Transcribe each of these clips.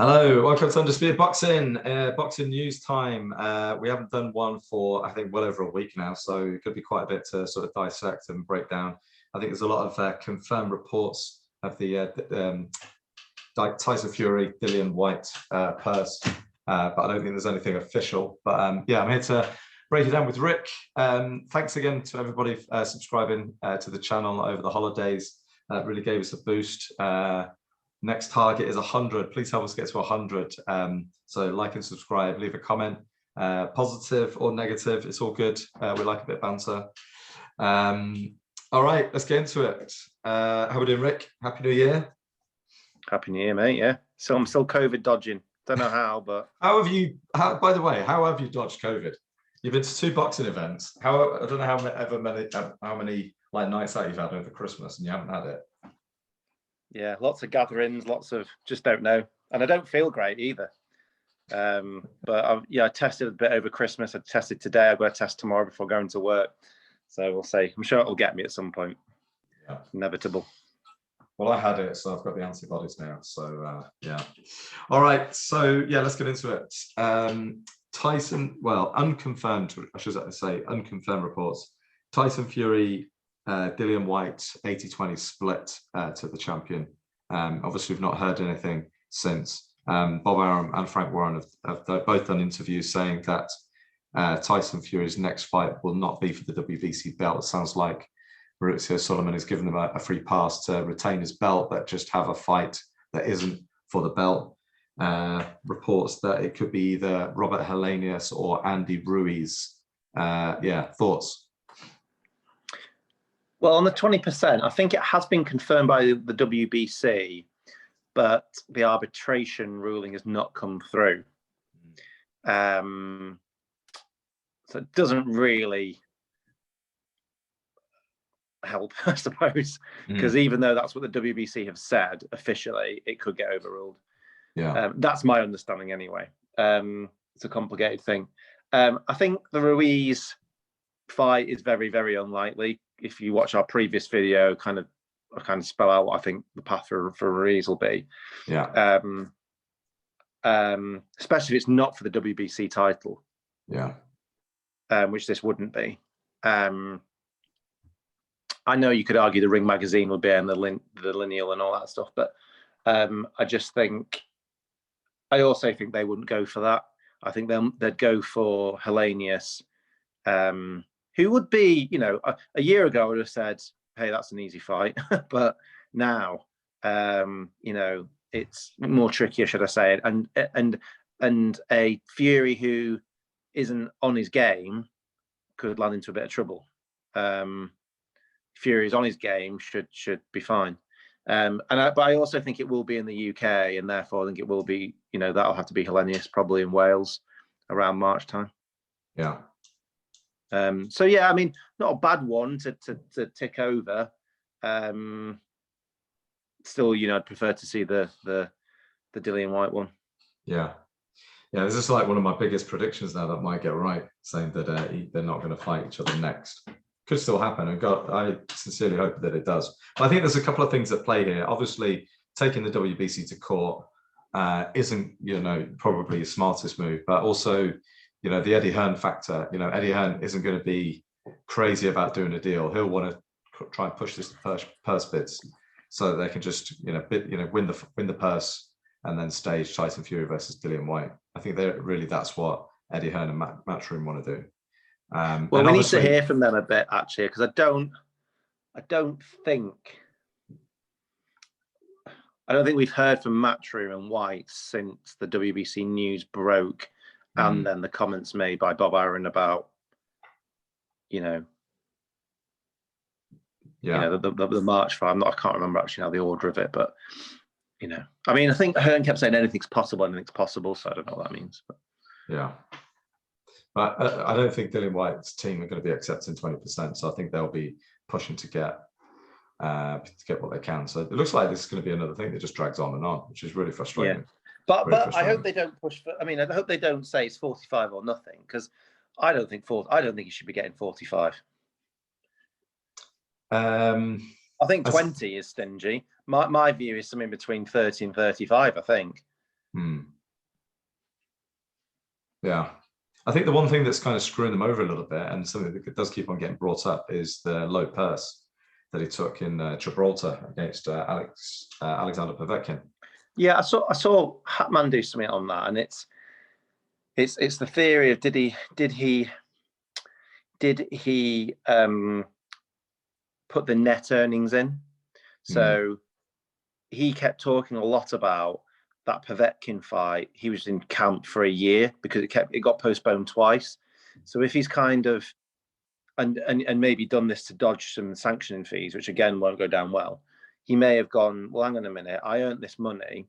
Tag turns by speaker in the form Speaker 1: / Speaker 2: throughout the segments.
Speaker 1: Hello, welcome to Undisputed Boxing, boxing news time. We haven't done one for, I think, well over a week now, so it could be quite a bit to sort of dissect and break down. I think there's a lot of confirmed reports of the Tyson Fury, Dillian Whyte purse, but I don't think there's anything official. But yeah, I'm here to break it down with Rick. Thanks again to everybody subscribing to the channel over the holidays. Really gave us a boost. Next target is 100. Please help us get to 100. So like and subscribe, leave a comment, positive or negative. It's all good. We like a bit of banter. All right, let's get into it. How are we doing, Rick? Happy New Year.
Speaker 2: Happy New Year, mate. Yeah. So I'm still COVID dodging. Don't know how, but
Speaker 1: how have you? By the way, how have you dodged COVID? You've been to 2 boxing events. I don't know how many like nights out you've had over Christmas, and you haven't had it.
Speaker 2: Yeah, lots of gatherings, lots of just don't know, and I don't feel great either. But I tested a bit over Christmas. I tested today. I've got a test tomorrow before going to work. So we'll see. I'm sure it'll get me at some point. Yeah, inevitable.
Speaker 1: Well, I had it, so I've got the antibodies now. So yeah. All right. So yeah, let's get into it. Tyson, well, unconfirmed, I should say, unconfirmed reports. Tyson Fury, Dillian Whyte, 80-20 split to the champion. Obviously, we've not heard anything since. Bob Arum and Frank Warren have both done interviews saying that Tyson Fury's next fight will not be for the WBC belt. It sounds like Maurizio Solomon has given them a free pass to retain his belt, but just have a fight that isn't for the belt. Reports that it could be either Robert Helenius or Andy Ruiz. Yeah, thoughts?
Speaker 2: Well, on the 20%, I think it has been confirmed by the WBC, but the arbitration ruling has not come through. So it doesn't really help, I suppose, because even though that's what the WBC have said officially, it could get overruled. Yeah, that's my understanding anyway. It's a complicated thing. I think the Ruiz fight is very, very unlikely. If you watch our previous video, I kind of spell out what I think the path for Ruiz will be. Yeah. Especially if it's not for the WBC title. Yeah. Which this wouldn't be. I know you could argue the Ring magazine would be and the lineal and all that stuff, but I also think they wouldn't go for that. I think they'd go for Helenius, who would be, a year ago I would have said, hey, that's an easy fight. But now, it's more trickier, should I say it? And a Fury who isn't on his game could land into a bit of trouble. Fury is on his game, should be fine. But I also think it will be in the UK, and therefore I think it will be, that'll have to be Helenius probably in Wales around March time. Yeah. So yeah, I mean, not a bad one to tick over. Still, I'd prefer to see the Dillian Whyte one. Yeah.
Speaker 1: Yeah, this is like one of my biggest predictions now that might get right, saying that they're not going to fight each other next. Could still happen, and God, I sincerely hope that it does. But I think there's a couple of things at play here. Obviously, taking the WBC to court isn't, probably the smartest move, but also, the Eddie Hearn factor. Eddie Hearn isn't going to be crazy about doing a deal. He'll want to try and push this to purse bids so that they can just, win the purse and then stage Tyson Fury versus Dillian Whyte. I think that's what Eddie Hearn and Matchroom want to do.
Speaker 2: Well, we need to hear from them a bit, actually, because I don't think we've heard from Matchroom and Whyte since the WBC news broke, and then the comments made by Bob Arum about, the March fight. I can't remember actually now the order of it, but I mean, I think Hearn kept saying anything's possible, so I don't know what that means. But. Yeah.
Speaker 1: But I don't think Dillian Whyte's team are going to be accepting 20%, so I think they'll be pushing to get what they can. So it looks like this is going to be another thing that just drags on and on, which is really frustrating.
Speaker 2: Yeah. But I hope they don't push for. I mean, I hope they don't say it's 45 or nothing, because I don't think you should be getting 45. I think 20 is stingy. My view is something between 30 and 35. I think.
Speaker 1: Yeah. I think the one thing that's kind of screwing them over a little bit, and something that does keep on getting brought up, is the low purse that he took in Gibraltar against Alexander Povetkin.
Speaker 2: Yeah, I saw Hatman do something on that, and it's the theory of did he put the net earnings in? So he kept talking a lot about that Povetkin fight. He was in camp for a year because it got postponed twice. So if he's kind of and maybe done this to dodge some sanctioning fees, which again won't go down well, he may have gone, well, hang on a minute, I earned this money,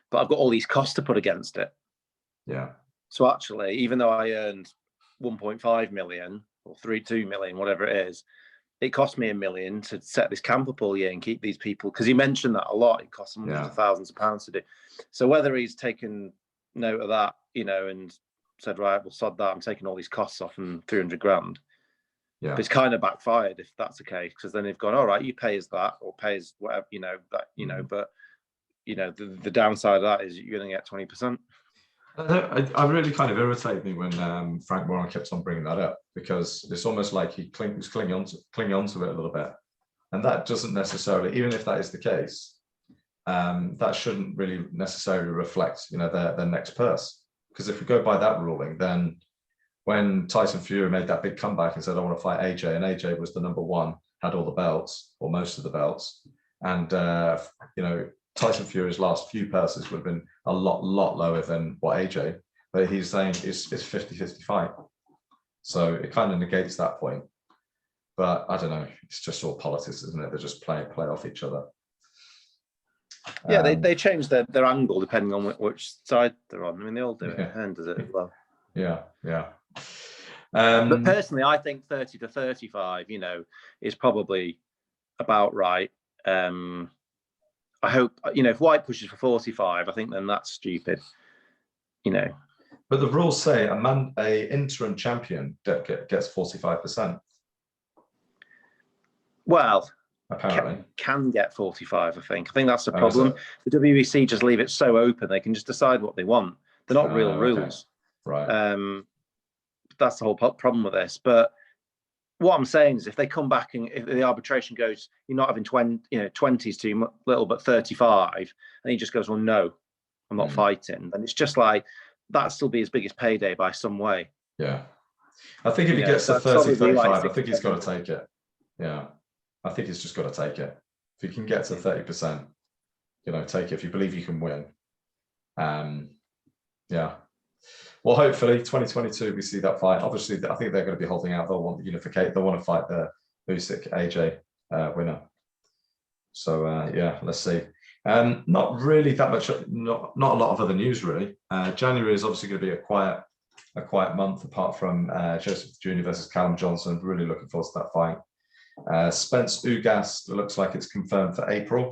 Speaker 2: but I've got all these costs to put against it.
Speaker 1: Yeah.
Speaker 2: So actually, even though I earned 1.5 million or 2 million, whatever it is, it cost me $1 million to set this camp up all year and keep these people, because he mentioned that a lot. It costs hundreds of thousands of pounds to do. So whether he's taken note of that, and said, right, we'll sod that, I'm taking all these costs off and 300 grand. Yeah. But it's kind of backfired if that's the case, because then they've gone, all right, you pay us that or pay us whatever, but the downside of that is you're going to get 20%.
Speaker 1: I really kind of irritated me when Frank Warren kept on bringing that up, because it's almost like he was clinging on to it a little bit, and that doesn't necessarily, even if that is the case, that shouldn't really necessarily reflect their next purse. Because if we go by that ruling, then when Tyson Fury made that big comeback and said, I want to fight AJ, and AJ was the number one, had all the belts or most of the belts, and Tyson Fury's last few purses would have been a lot lower than what AJ, but he's saying it's 50-50 fight. So it kind of negates that point. But I don't know, it's just all politics, isn't it? They just play off each other.
Speaker 2: Yeah, they change their angle depending on which side they're on. I mean, they all do it, and does it as well.
Speaker 1: Yeah.
Speaker 2: But personally, I think 30 to 35, is probably about right. I hope, if Whyte pushes for 45, I think then that's stupid,
Speaker 1: But the rules say a interim champion gets 45%.
Speaker 2: Well,
Speaker 1: apparently
Speaker 2: can get 45. I think that's the problem. The WBC just leave it so open; they can just decide what they want. They're not real rules,
Speaker 1: right?
Speaker 2: That's the whole problem with this. But what I'm saying is, if they come back and if the arbitration goes, you're not having 20s too little, but 35, and he just goes, well, no, I'm not fighting, and it's just like that'd still be his biggest payday by some way.
Speaker 1: Yeah, I think if he gets to 30, 35, I think he's got to take it. Yeah, I think he's just got to take it. If you can get to 30%, take it. If you believe you can win, yeah. Well, hopefully 2022 we see that fight. Obviously, I think they're going to be holding out. They'll want the unification. They want to fight the Usyk AJ winner. So yeah, let's see. Not really that much. Not a lot of other news really. January is obviously going to be a quiet month, apart from Joseph Jr. versus Callum Johnson. Really looking forward to that fight. Spence Ugas, it looks like it's confirmed for April.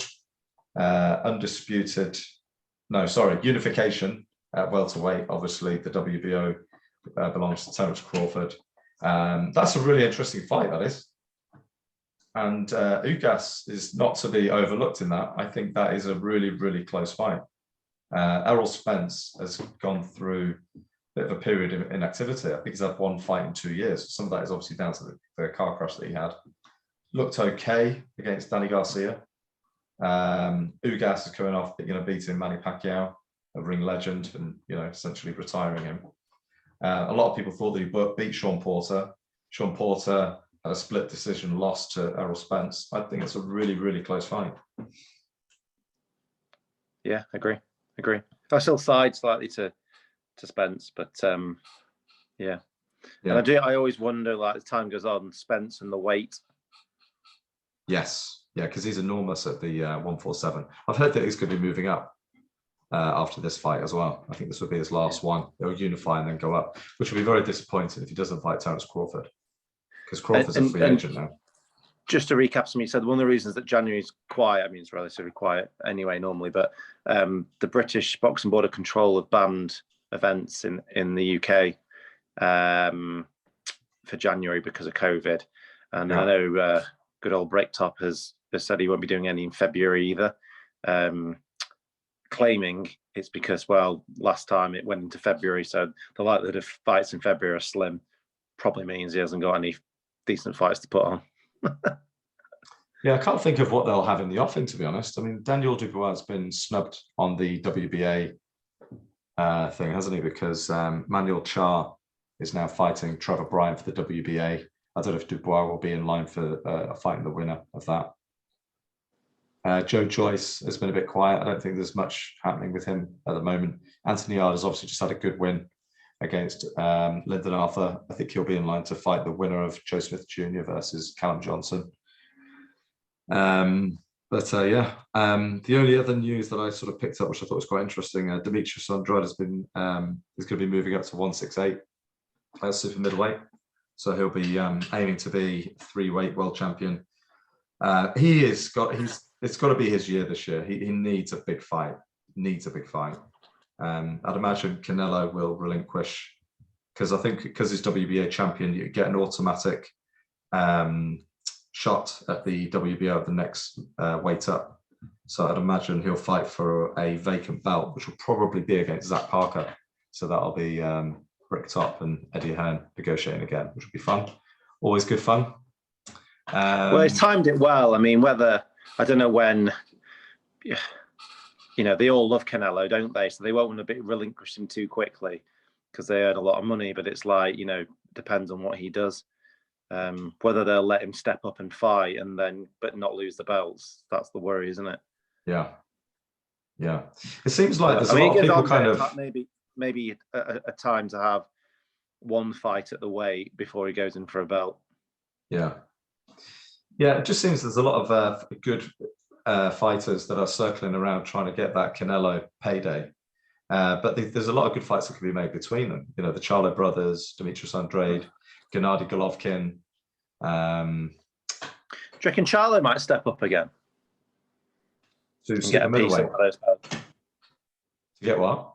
Speaker 1: Unification at welterweight. Obviously, the WBO belongs to Terence Crawford. That's a really interesting fight, that is. And Ugas is not to be overlooked in that. I think that is a really, really close fight. Errol Spence has gone through a bit of a period of inactivity. I think he's had one fight in 2 years. Some of that is obviously down to the car crash that he had. Looked okay against Danny Garcia. Ugas is coming off, beating Manny Pacquiao, a ring legend, and essentially retiring him. A lot of people thought that he beat Sean Porter. Sean Porter had a split decision loss to Errol Spence. I think it's a really, really close fight.
Speaker 2: Yeah, agree. I still side slightly to Spence, but yeah. And I always wonder, like, as time goes on, Spence and the weight.
Speaker 1: Yes, yeah, because he's enormous at the 147. I've heard that he's going to be moving up after this fight as well. I think this would be his last one. He'll unify and then go up, which would be very disappointing if he doesn't fight Terence Crawford, because Crawford's a free agent now.
Speaker 2: Just to recap something you said, one of the reasons that January is quiet, I mean, it's relatively quiet anyway normally, but the British Boxing Board of Control have banned events in the UK for January because of COVID. And I know good old Bricktop has said he won't be doing any in February either. claiming it's because, well, last time it went into February, so the likelihood of fights in February are slim. Probably means he hasn't got any decent fights to put on.
Speaker 1: Yeah, I can't think of what they'll have in the offing, to be honest. I mean, Daniel Dubois has been snubbed on the WBA thing, hasn't he? Because Manuel Char is now fighting Trevor Bryan for the WBA. I don't know if Dubois will be in line for fighting the winner of that. Joe Joyce has been a bit quiet. I don't think there's much happening with him at the moment. Anthony Yarde has obviously just had a good win against Lyndon Arthur. I think he'll be in line to fight the winner of Joe Smith Jr. versus Callum Johnson. The only other news that I sort of picked up, which I thought was quite interesting, Demetrius Andrade has been is going to be moving up to 168 as super middleweight, so he'll be aiming to be 3-weight world champion. It's got to be his year this year. He needs a big fight. I'd imagine Canelo will relinquish, because I think because he's WBA champion, you get an automatic shot at the WBO of the next weight up. So I'd imagine he'll fight for a vacant belt, which will probably be against Zach Parker. So that'll be Rick Top and Eddie Hearn negotiating again, which will be fun. Always good fun.
Speaker 2: Well, he's timed it well. I mean, I don't know when, they all love Canelo, don't they? So they won't want to relinquish him too quickly because they earn a lot of money. But it's like, depends on what he does. Whether they'll let him step up and fight but not lose the belts. That's the worry, isn't it?
Speaker 1: Yeah. It seems like there's a lot of people kind of
Speaker 2: maybe a time to have one fight at the weight before he goes in for a belt.
Speaker 1: Yeah, it just seems there's a lot of good fighters that are circling around trying to get that Canelo payday. But there's a lot of good fights that can be made between them. The Charlo brothers, Demetrius Andrade, Gennady Golovkin.
Speaker 2: Do you reckon Charlo might step up again?
Speaker 1: To get a piece of those belts. To get what?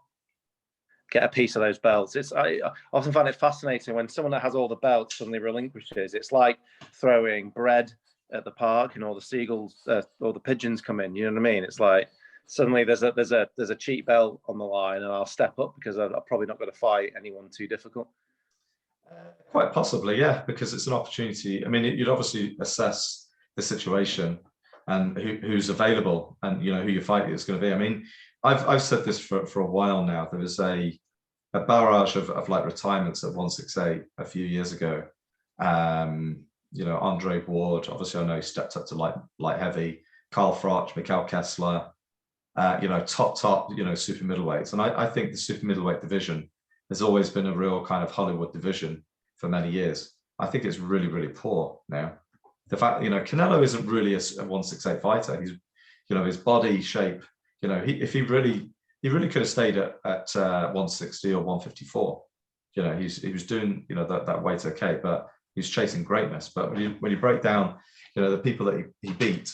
Speaker 2: Get a piece of those belts. I often find it fascinating when someone that has all the belts suddenly relinquishes. It's like throwing bread at the park and all the seagulls, all the pigeons come in. You know what I mean? It's like suddenly there's a cheap belt on the line, and I'll step up because I'm probably not going to fight anyone too difficult.
Speaker 1: Quite possibly, yeah, because it's an opportunity. I mean, you'd obviously assess the situation and who's available and who your fight is going to be. I mean, I've said this for a while now. There was a barrage of like retirements at 168 a few years ago. Andre Ward, obviously I know he stepped up to light heavy. Carl Froch, Mikhail Kessler, top super middleweights. And I think the super middleweight division has always been a real kind of Hollywood division for many years. I think it's really, really poor now. The fact, Canelo isn't really a 168 fighter. He's, his body shape, if he really could have stayed at 160 or 154. He was doing, that weight okay, but he's chasing greatness. But when you break down, the people that he beat,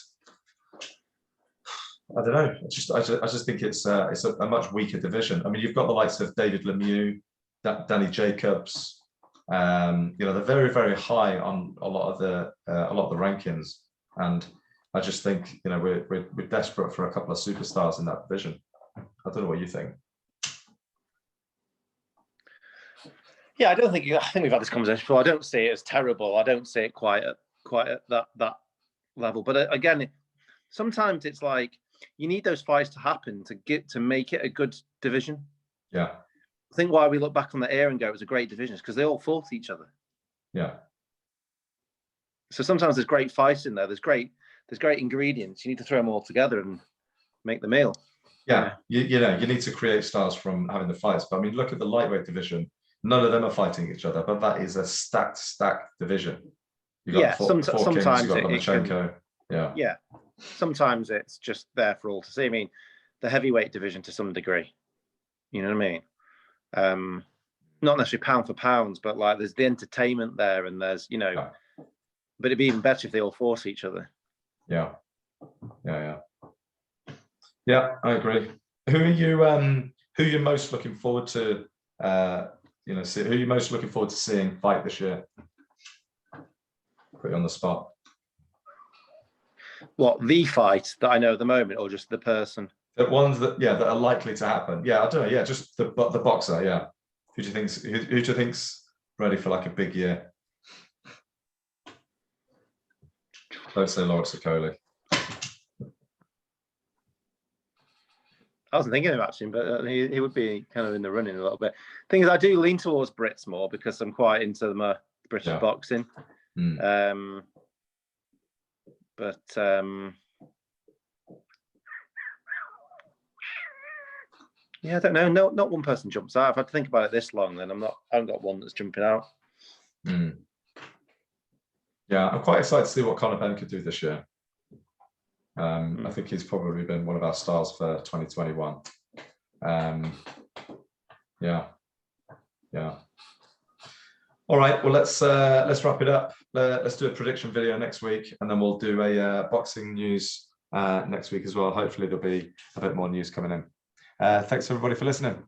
Speaker 1: I don't know. I just think it's a much weaker division. I mean, you've got the likes of David Lemieux, Danny Jacobs. They're very, very high on a lot of the rankings, and I just think we're desperate for a couple of superstars in that division. I don't know what you think.
Speaker 2: Yeah, I think we've had this conversation before. I don't see it as terrible. I don't see it quite at that level. But again, sometimes it's like you need those fights to happen to make it a good division.
Speaker 1: Yeah.
Speaker 2: I think why we look back on the era and go, it was a great division is because they all fought each other.
Speaker 1: Yeah.
Speaker 2: So sometimes there's great fights in there. There's great ingredients. You need to throw them all together and make the meal.
Speaker 1: Yeah. You need to create stars from having the fights. But I mean, look at the lightweight division. None of them are fighting each other, but that is a stacked division. You got
Speaker 2: sometimes
Speaker 1: Kings, you got Lomachenko.
Speaker 2: Yeah. Sometimes it's just there for all to see. I mean, the heavyweight division to some degree. You know what I mean? Not necessarily pound for pounds, but like there's the entertainment there, and there's but it'd be even better if they all force each other. Yeah,
Speaker 1: I agree. Who are you most looking forward to? Who are you most looking forward to seeing fight this year? Put you on the spot.
Speaker 2: What, the fight that I know at the moment, or just the person?
Speaker 1: The ones that are likely to happen. Yeah, I don't know. Yeah, just the boxer. Yeah, who do you think's ready for like a big year? Don't say Lawrence Okoli.
Speaker 2: I wasn't thinking of actually, but he would be kind of in the running a little bit. Thing is, I do lean towards Brits more because I'm quite into my British boxing. But yeah, I don't know. No, not one person jumps out. If I had to think about it this long, then I haven't got one that's jumping out.
Speaker 1: Yeah, I'm quite excited to see what Conor Benn could do this year. I think he's probably been one of our stars for 2021. Yeah. All right, well, let's wrap it up. Let's do a prediction video next week, and then we'll do a boxing news next week as well. Hopefully there'll be a bit more news coming in. Thanks everybody for listening.